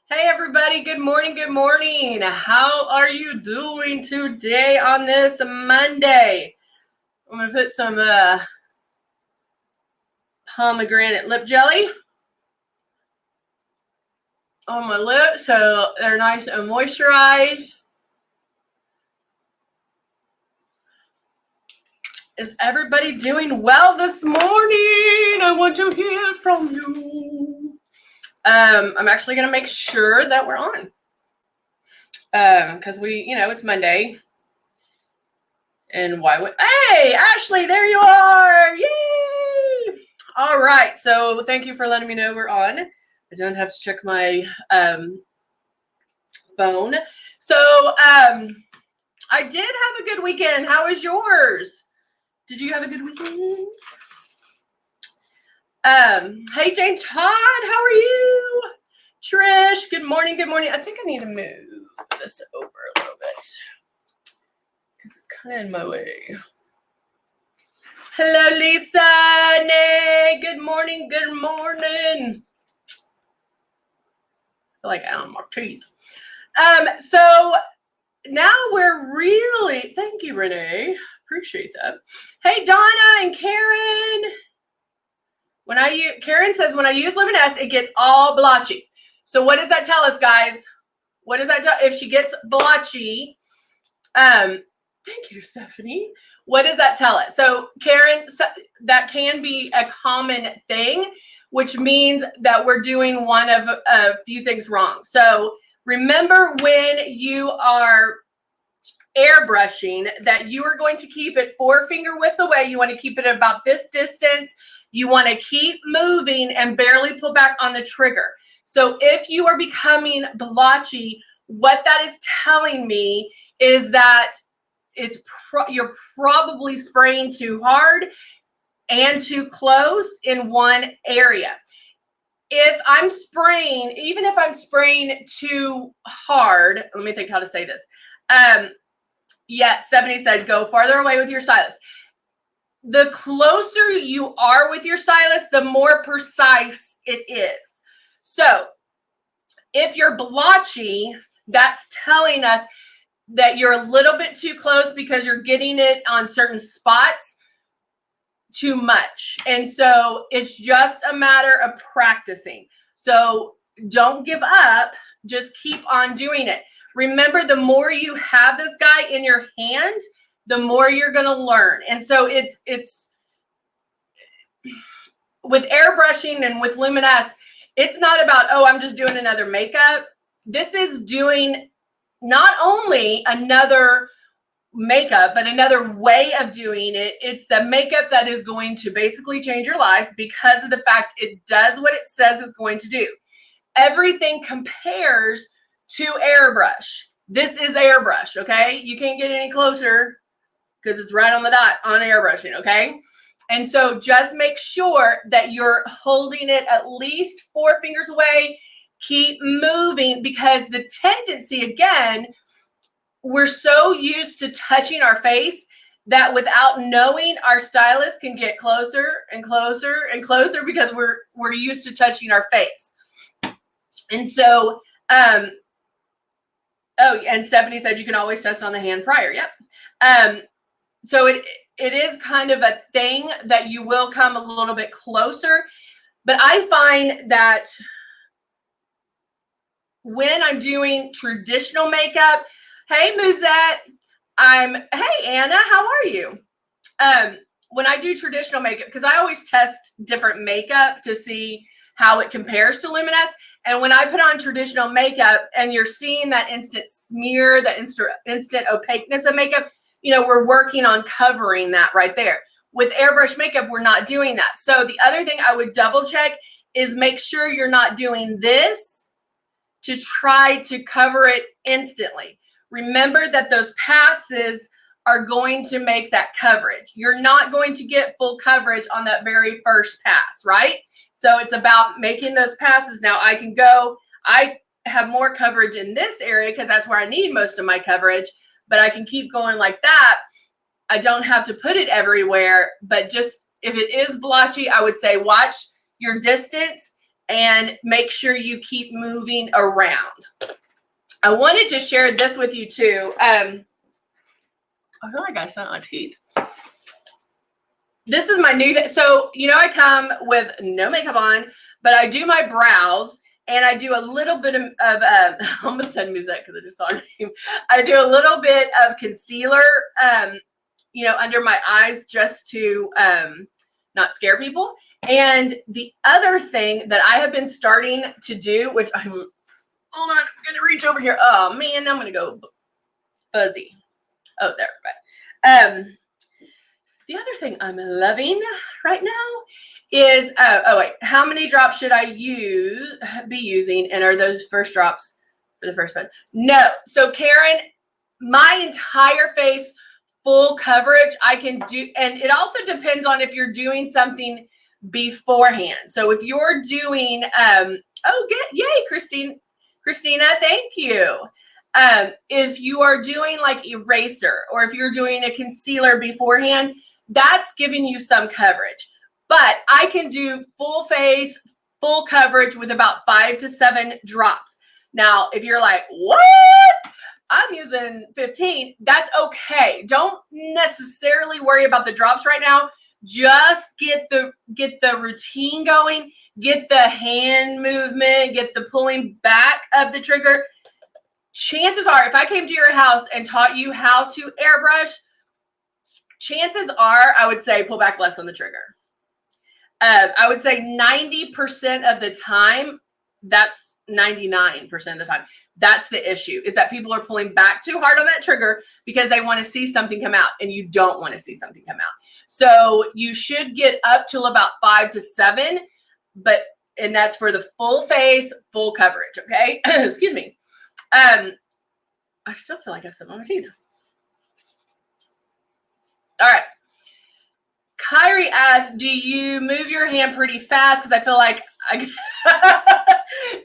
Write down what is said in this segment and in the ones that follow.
Hey everybody, good morning, good morning. How are you doing today on this Monday? I'm going to put some pomegranate lip jelly on my lips so they're nice and moisturized. Is everybody doing well this morning? I want to hear from you. I'm actually going to make sure that we're on. Because it's Monday. And why would, hey, Ashley, there you are. Yay. All right. So thank you for letting me know we're on. I don't have to check my phone. So I did have a good weekend. How was yours? Did you have a good weekend? Hey, Jane Todd, how are you? Trish, good morning, good morning. I think I need to move this over a little bit because it's kind of in my way. Hello, Lisa. Nay, good morning, good morning. I feel like I on my teeth. So now we're really, thank you, Renee. Appreciate that. Hey, Donna and Karen. Karen says, when I use Luminess, it gets all blotchy. So what does that tell us, guys? What does that tell? If she gets blotchy, thank you, Stephanie. What does that tell us? So Karen, that can be a common thing, which means that we're doing one of a few things wrong. So remember, when you are airbrushing, that you are going to keep it 4 finger widths away. You want to keep it about this distance. You want to keep moving and barely pull back on the trigger. So if you are becoming blotchy, what that is telling me is that you're probably spraying too hard and too close in one area. If I'm spraying, even if I'm spraying too hard, let me think how to say this. Stephanie said, go farther away with your stylus. The closer you are with your stylus, the more precise it is. So if you're blotchy, that's telling us that you're a little bit too close because you're getting it on certain spots too much. And so it's just a matter of practicing. So don't give up, just keep on doing it. Remember, the more you have this guy in your hand, the more you're going to learn. And so it's with airbrushing and with Luminess, it's not about, oh, I'm just doing another makeup. This is doing not only another makeup, but another way of doing it. It's the makeup that is going to basically change your life because of the fact it does what it says it's going to do. Everything compares to airbrush. This is airbrush, okay? You can't get any closer because it's right on the dot on airbrushing, okay? And so just make sure that you're holding it at least 4 fingers away. Keep moving, because the tendency, again, we're so used to touching our face that without knowing, our stylus can get closer and closer and closer because we're used to touching our face. And so, and Stephanie said you can always test on the hand prior. Yep. So it is kind of a thing that you will come a little bit closer. But I find that when I'm doing traditional makeup, hey, Muzette, hey, Anna, how are you? When I do traditional makeup, because I always test different makeup to see how it compares to Luminess. And when I put on traditional makeup and you're seeing that instant smear, that instant opaqueness of makeup, we're working on covering that right there. With airbrush makeup, we're not doing that. So the other thing I would double check is make sure you're not doing this to try to cover it instantly. Remember that those passes are going to make that coverage. You're not going to get full coverage on that very first pass, right? So it's about making those passes. Now I have more coverage in this area because that's where I need most of my coverage, but I can keep going like that. I don't have to put it everywhere, but just if it is blotchy, I would say watch your distance and make sure you keep moving around. I wanted to share this with you too. I feel like I sent my teeth. This is my new thing. So, you know, I come with no makeup on, but I do my brows and I do a little bit of I almost said music because I just saw her name. I do a little bit of concealer, you know, under my eyes just to not scare people. And the other thing that I have been starting to do, which I'm, hold on, I'm going to reach over here. Oh man, I'm going to go fuzzy. Oh, there. Right. The other thing I'm loving right now is, oh wait, how many drops should I be using? And are those first drops for the first one? No. So Karen, my entire face, full coverage, I can do, and it also depends on if you're doing something beforehand. So if you're doing, yay, Christina, thank you. If you are doing like eraser, or if you're doing a concealer beforehand, that's giving you some coverage. But I can do full face, full coverage with about 5 to 7 drops. Now, if you're like, what? I'm using 15, that's okay. Don't necessarily worry about the drops right now. Just get the routine going, get the hand movement, get the pulling back of the trigger. Chances are, if I came to your house and taught you how to airbrush, chances are I would say pull back less on the trigger. I would say 90% of the time, that's 99% of the time. That's the issue, is that people are pulling back too hard on that trigger because they want to see something come out, and you don't want to see something come out. So you should get up till about 5 to 7, and that's for the full face, full coverage. Okay. Excuse me. I still feel like I have something on my teeth. All right. Kyrie asked, do you move your hand pretty fast? Because I feel like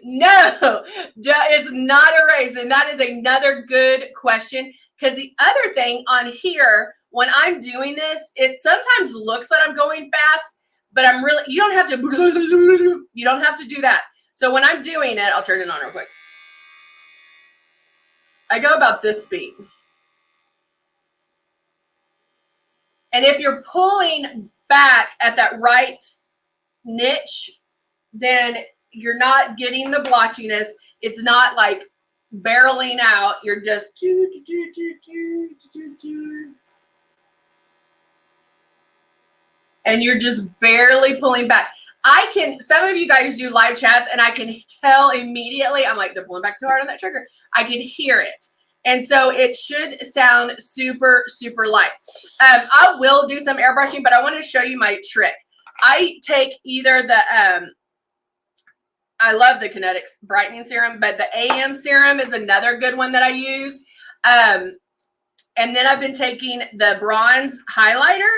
no, it's not a race. And that is another good question. Because the other thing on here, when I'm doing this, it sometimes looks like I'm going fast, but you don't have to do that. So when I'm doing it, I'll turn it on real quick. I go about this speed. And if you're pulling back at that right niche, then you're not getting the blotchiness. It's not like barreling out. You're just and you're just barely pulling back. Some of you guys do live chats, and I can tell immediately, I'm like, they're pulling back too hard on that trigger. I can hear it. And so it should sound super, super light. I will do some airbrushing, but I want to show you my trick. I take either I love the Kinetics brightening serum, but the AM serum is another good one that I use. And then I've been taking the bronze highlighter.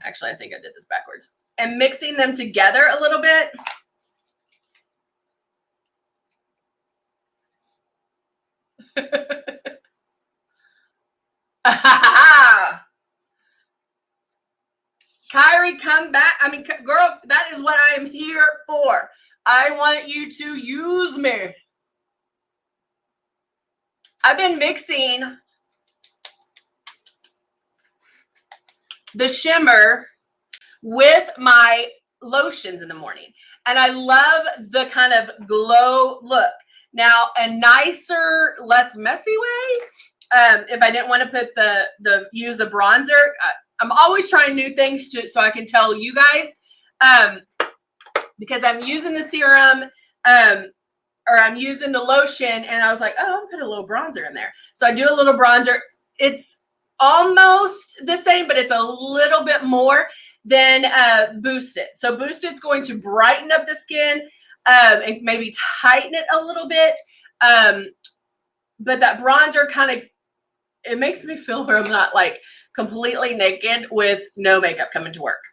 Actually, I think I did this backwards. And mixing them together a little bit. Kyrie, come back. I mean, girl, that is what I am here for. I want you to use me. I've been mixing the shimmer with my lotions in the morning. And I love the kind of glow look. Now, a nicer, less messy way, if I didn't want to put use the bronzer, I'm always trying new things so I can tell you guys, because I'm using the serum, or I'm using the lotion, and I was like, oh, I'll put a little bronzer in there. So I do a little bronzer. It's almost the same, but it's a little bit more than Boosted. So Boosted's going to brighten up the skin, and maybe tighten it a little bit. But that bronzer it makes me feel where I'm not like completely naked with no makeup coming to work.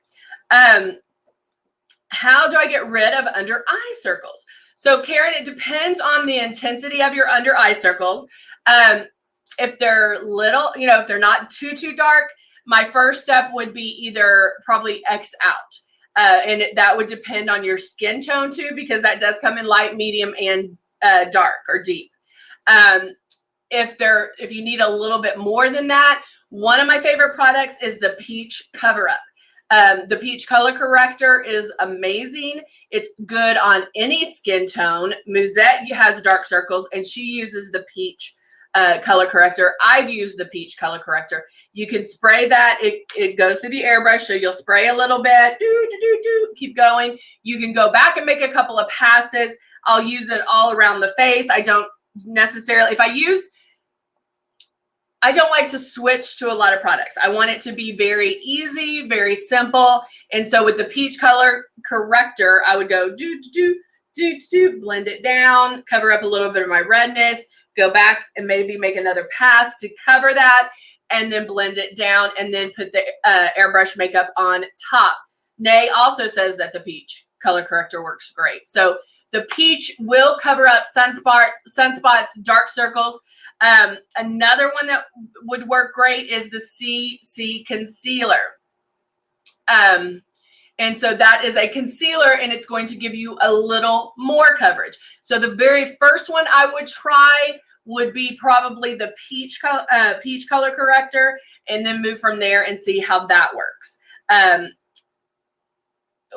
How do I get rid of under eye circles? So Karen, it depends on the intensity of your under eye circles. If they're little, if they're not too dark, my first step would be either probably X out. And that would depend on your skin tone too, because that does come in light, medium, and dark or deep. If you need a little bit more than that, one of my favorite products is the Peach Cover Up. The Peach Color Corrector is amazing. It's good on any skin tone. Musette has dark circles, and she uses the Peach Color Corrector. I've used the Peach Color Corrector. You can spray that. It goes through the airbrush, so you'll spray a little bit. Keep going. You can go back and make a couple of passes. I'll use it all around the face. I don't necessarily, I don't like to switch to a lot of products. I want it to be very easy, very simple. And so with the Peach Color Corrector, I would go blend it down, cover up a little bit of my redness, go back and maybe make another pass to cover that, and then blend it down, and then put the airbrush makeup on top. Nay also says that the Peach Color Corrector works great. So the Peach will cover up sunspots, dark circles. Another one that would work great is the CC Concealer. And so that is a concealer, and it's going to give you a little more coverage. So the very first one I would try would be probably the Peach Color Corrector, and then move from there and see how that works.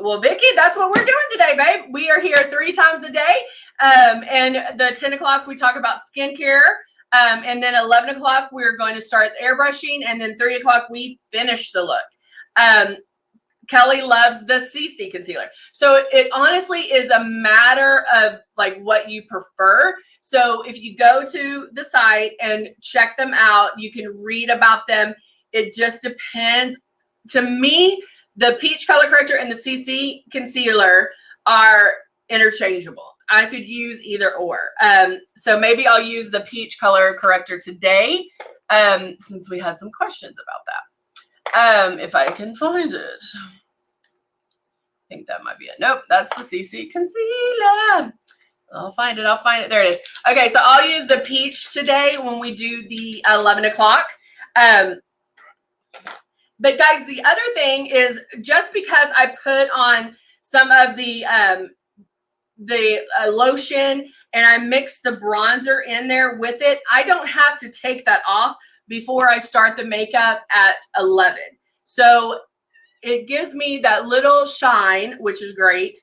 Well, Vicki, that's what we're doing today, babe. We are here 3 times a day. And the 10 o'clock, we talk about skincare. And then 11 o'clock, we're going to start airbrushing. And then 3 o'clock, we finish the look. Kelly loves the CC concealer. So it honestly is a matter of like what you prefer. So if you go to the site and check them out, you can read about them. It just depends. To me, the Peach Color Corrector and the CC Concealer are interchangeable. I could use either or. So maybe I'll use the Peach Color Corrector today, since we had some questions about that. If I can find it. I think that might be it. Nope, that's the CC Concealer. I'll find it. There it is. Okay, so I'll use the Peach today when we do the 11 o'clock. But guys, the other thing is, just because I put on some of the lotion and I mix the bronzer in there with it, I don't have to take that off before I start the makeup at 11. So it gives me that little shine, which is great.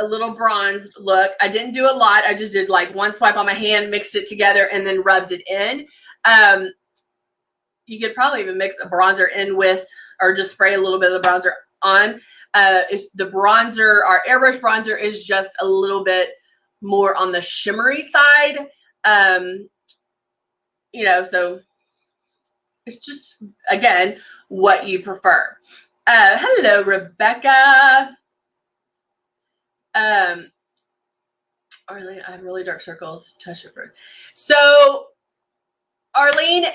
A little bronzed look. I didn't do a lot. I just did like one swipe on my hand, mixed it together, and then rubbed it in. You could probably even mix a bronzer in with, or just spray a little bit of the bronzer on. The bronzer, our airbrush bronzer, is just a little bit more on the shimmery side. You know, so it's just, again, what you prefer. Hello, Rebecca. Arlene, I have really dark circles. Touch it for. So Arlene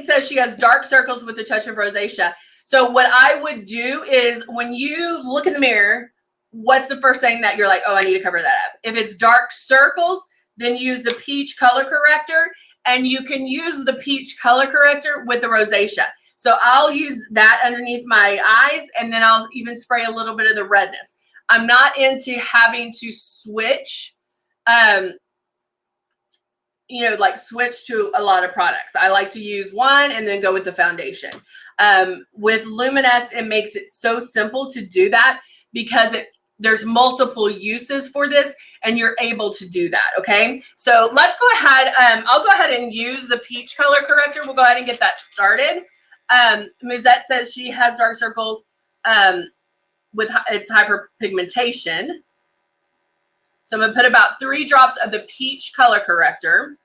says she has dark circles with a touch of rosacea. So what I would do is, when you look in the mirror, what's the first thing that you're like, oh, I need to cover that up? If it's dark circles, then use the Peach Color Corrector, and you can use the Peach Color Corrector with the rosacea. So I'll use that underneath my eyes, and then I'll even spray a little bit of the redness. I'm not into having to switch, like switch to a lot of products. I like to use one and then go with the foundation. With Luminess, it makes it so simple to do that, because there's multiple uses for this, and you're able to do that. Okay, so let's go ahead. I'll go ahead and use the Peach Color Corrector. We'll go ahead and get that started. Musette says she has dark circles with its hyperpigmentation. So I'm going to put about 3 drops of the Peach Color Corrector.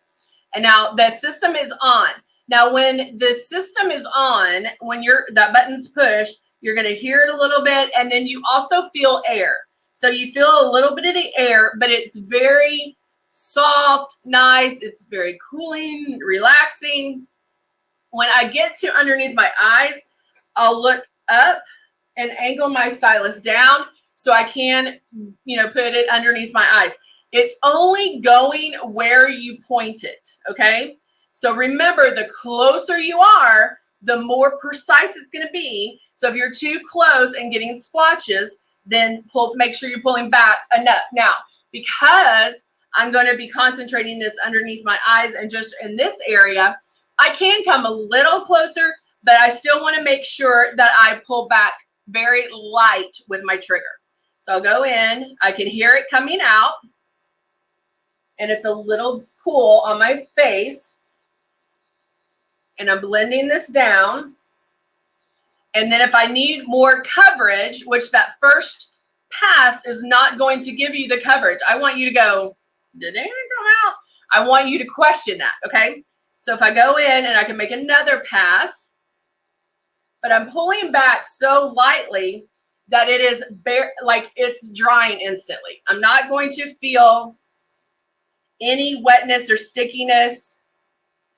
And now the system is on. Now, when the system is on, when that button's pushed, you're going to hear it a little bit, and then you also feel air. So you feel a little bit of the air, but it's very soft, nice. It's very cooling, relaxing. When I get to underneath my eyes, I'll look up and angle my stylus down so I can, put it underneath my eyes. It's only going where you point it, okay? So remember, the closer you are, the more precise it's going to be. So if you're too close and getting splotches, then make sure you're pulling back enough. Now, because I'm going to be concentrating this underneath my eyes and just in this area, I can come a little closer, but I still want to make sure that I pull back very light with my trigger. So I'll go in, I can hear it coming out, and it's a little cool on my face. And I'm blending this down. And then if I need more coverage, which that first pass is not going to give you the coverage. I want you to go, did anything come out? I want you to question that, okay? So if I go in and I can make another pass, but I'm pulling back so lightly that it is like it's drying instantly. I'm not going to feel any wetness or stickiness.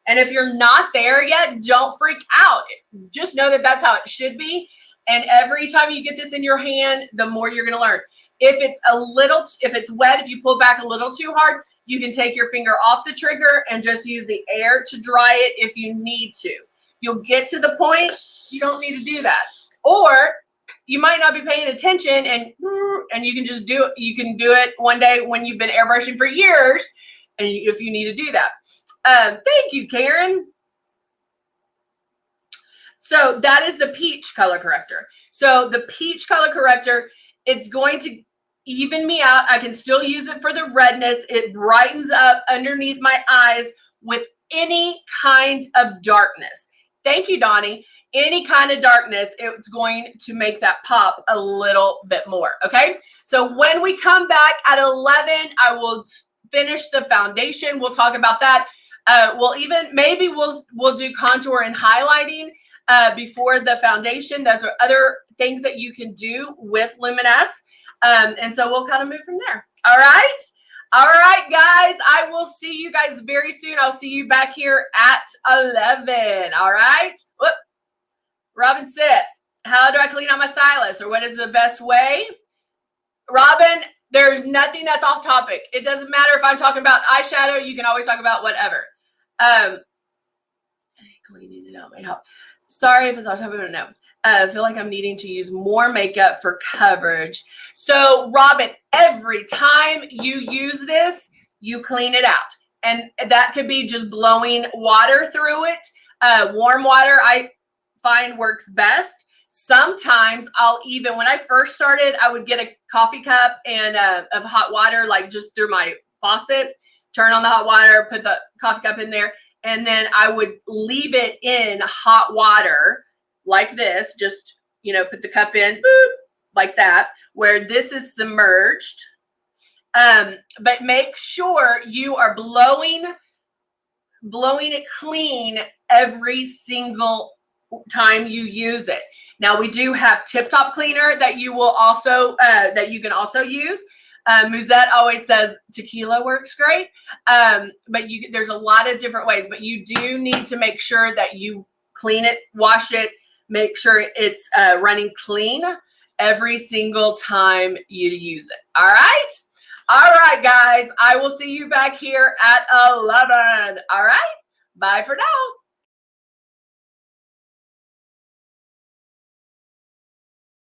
And if you're not there yet, don't freak out. Just know that that's how it should be. And every time you get this in your hand, the more you're going to learn. If it's wet, if you pull back a little too hard, you can take your finger off the trigger and just use the air to dry it if you need to. You'll get to the point you don't need to do that. Or you might not be paying attention and you can just do it. You can do it one day when you've been airbrushing for years, and if you need to do that. Thank you, Karen. So that is the peach color corrector. So the peach color corrector, it's going to even me out. I can still use it for the redness. It brightens up underneath my eyes with any kind of darkness. Thank you, Donnie. Any kind of darkness, it's going to make that pop a little bit more, okay? So when we come back at 11, I will finish the foundation. We'll talk about that. Maybe we'll do contour and highlighting before the foundation. Those are other things that you can do with Luminess. And so we'll kind of move from there. All right. All right, guys. I will see you guys very soon. I'll see you back here at 11. All right. Whoop. Robin says, how do I clean out my stylus, or what is the best way? Robin, there's nothing that's off topic. It doesn't matter if I'm talking about eyeshadow. You can always talk about whatever. Cleaning it out might help. Sorry if it's off topic, no. I feel like I'm needing to use more makeup for coverage. So, Robin, every time you use this, you clean it out. And that could be just blowing water through it. Warm water, I find works best. Sometimes when I first started, I would get a coffee cup and of hot water, like just through my faucet, turn on the hot water, put the coffee cup in there, and then I would leave it in hot water like this, just, put the cup in, boop, like that, where this is submerged. But make sure you are blowing it clean every single time you use it. Now we do have Tip Top Cleaner that you will also that you can also use. Musette always says tequila works great, but there's a lot of different ways. But you do need to make sure that you clean it, wash it, make sure it's running clean every single time you use it. All right, guys. I will see you back here at 11. All right, bye for now.